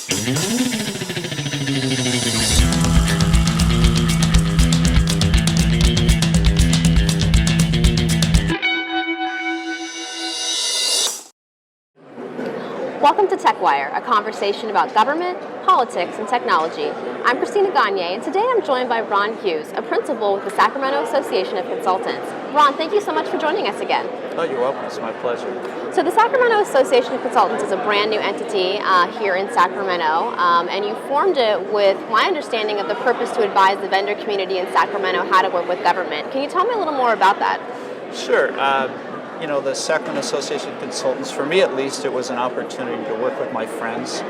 Welcome to TechWire, a conversation about government, politics, and technology. I'm Christina Gagnier, and today I'm joined by Ron Hughes, a principal with the Sacramento Association of Consultants. Ron, thank you so much for joining us again. Oh, you're welcome. It's my pleasure. So the Sacramento Association of Consultants is a brand new entity here in Sacramento, and you formed it with my understanding of the purpose to advise the vendor community in Sacramento how to work with government. Can you tell me a little more about that? Sure. The Sacramento Association of Consultants, for me at least, it was an opportunity to work with my friends.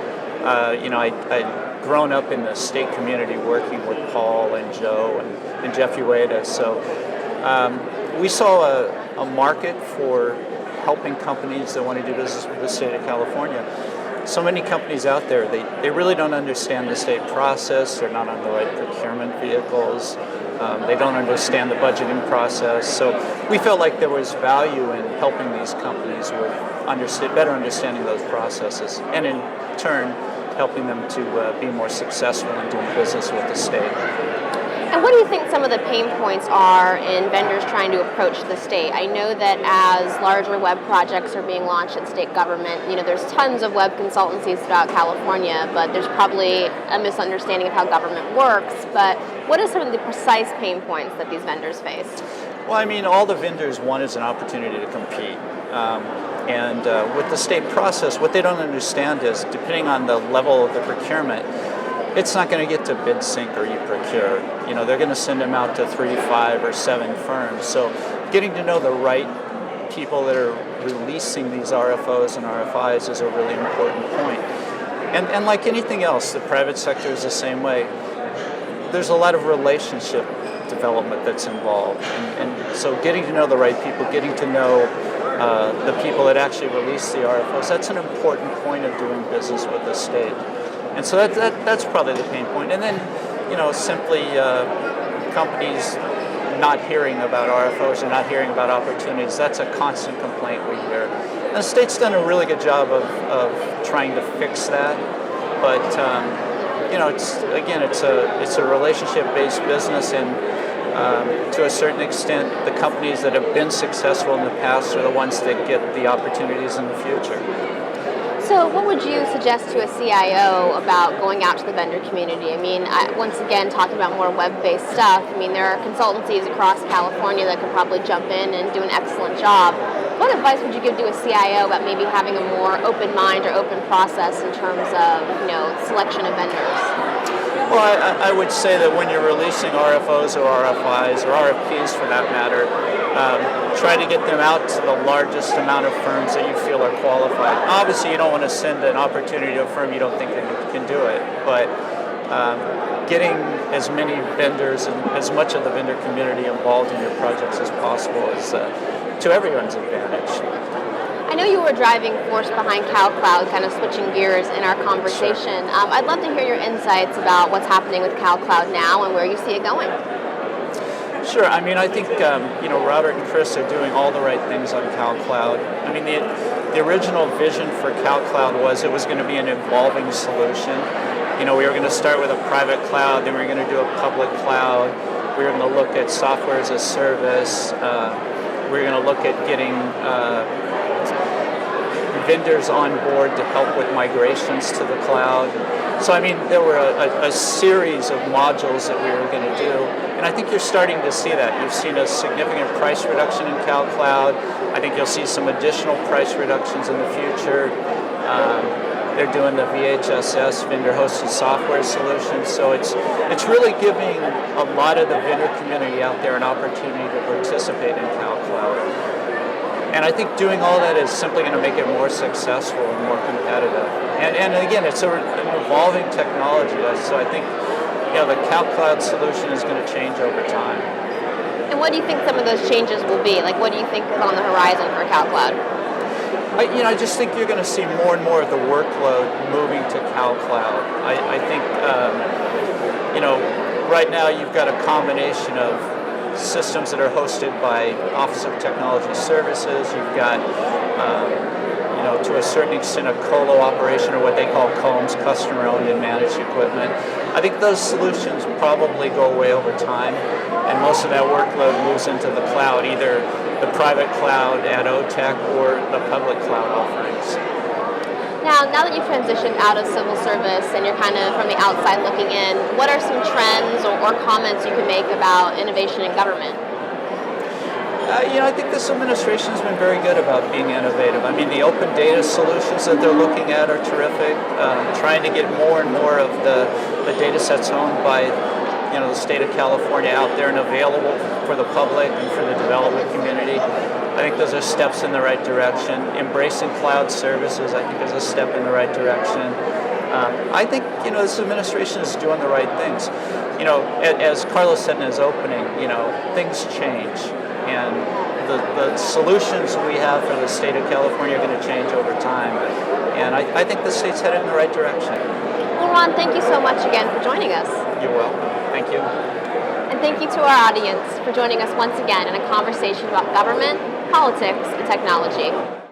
I'd grown up in the state community working with Paul and Joe and Jeff Ueda. So we saw a market for helping companies that want to do business with the state of California. So many companies out there, they really don't understand the state process. They're not on the right procurement vehicles. They don't understand the budgeting process. So we felt like there was value in helping these companies with better understanding those processes, and in turn, helping them to be more successful in doing business with the state. And what do you think some of the pain points are in vendors trying to approach the state? I know that as larger web projects are being launched in state government, there's tons of web consultancies throughout California, but there's probably a misunderstanding of how government works. But what are some of the precise pain points that these vendors face? Well, all the vendors want is an opportunity to compete. With the state process, what they don't understand is, depending on the level of the procurement, it's not going to get to bid sync or e-procure. They're going to send them out to 3, 5, or 7 firms. So getting to know the right people that are releasing these RFOs and RFIs is a really important point. And like anything else, the private sector is the same way. There's a lot of relationship development that's involved. And so getting to know the right people, getting to know the people that actually release the RFOs, that's an important point of doing business with the state. And so that's probably the pain point. And then, simply companies not hearing about RFOs or not hearing about opportunities, that's a constant complaint we hear. And the state's done a really good job of trying to fix that. But, it's a relationship-based business, and to a certain extent, the companies that have been successful in the past are the ones that get the opportunities in the future. So what would you suggest to a CIO about going out to the vendor community? Once again, talking about more web-based stuff, there are consultancies across California that could probably jump in and do an excellent job. What advice would you give to a CIO about maybe having a more open mind or open process in terms of, selection of vendors? Well, I would say that when you're releasing RFOs or RFIs or RFPs for that matter, try to get them out to the largest amount of firms that you feel are qualified. Obviously, you don't want to send an opportunity to a firm you don't think can do it, but getting as many vendors and as much of the vendor community involved in your projects as possible is to everyone's advantage. I know you were a driving force behind CalCloud, kind of switching gears in our conversation. Sure. I'd love to hear your insights about what's happening with CalCloud now and where you see it going. Sure. I think Robert and Chris are doing all the right things on CalCloud. The original vision for CalCloud was it was going to be an evolving solution. We were going to start with a private cloud, then we were going to do a public cloud. We were going to look at software as a service. We were going to look at getting vendors on board to help with migrations to the cloud. So there were a series of modules that we were going to do, and I think you're starting to see that. You've seen a significant price reduction in CalCloud. I think you'll see some additional price reductions in the future. They're doing the VHSS, vendor-hosted software solution, so it's really giving a lot of the vendor community out there an opportunity to participate in CalCloud. And I think doing all that is simply going to make it more successful and more competitive. And again, it's an evolving technology, so I think the CalCloud solution is going to change over time. And what do you think some of those changes will be? What do you think is on the horizon for CalCloud? I just think you're going to see more and more of the workload moving to CalCloud. I think, right now you've got a combination of systems that are hosted by Office of Technology Services. You've got, to a certain extent, a colo operation, or what they call COMs, customer-owned and managed equipment. I think those solutions probably go away over time, and most of that workload moves into the cloud, either the private cloud at OTech or the public cloud offerings. Now that you've transitioned out of civil service and you're kind of from the outside looking in, what are some trends or comments you can make about innovation in government? I think this administration has been very good about being innovative. I mean, the open data solutions that they're looking at are terrific. Trying to get more and more of the data sets owned by the state of California out there and available for the public and for the development community. I think those are steps in the right direction. Embracing cloud services, I think, is a step in the right direction. I think this administration is doing the right things. As Carlos said in his opening, things change, and the solutions we have for the state of California are going to change over time. And I think the state's headed in the right direction. Well, Ron, thank you so much again for joining us. You're welcome. Thank you. And thank you to our audience for joining us once again in a conversation about government, politics, and technology.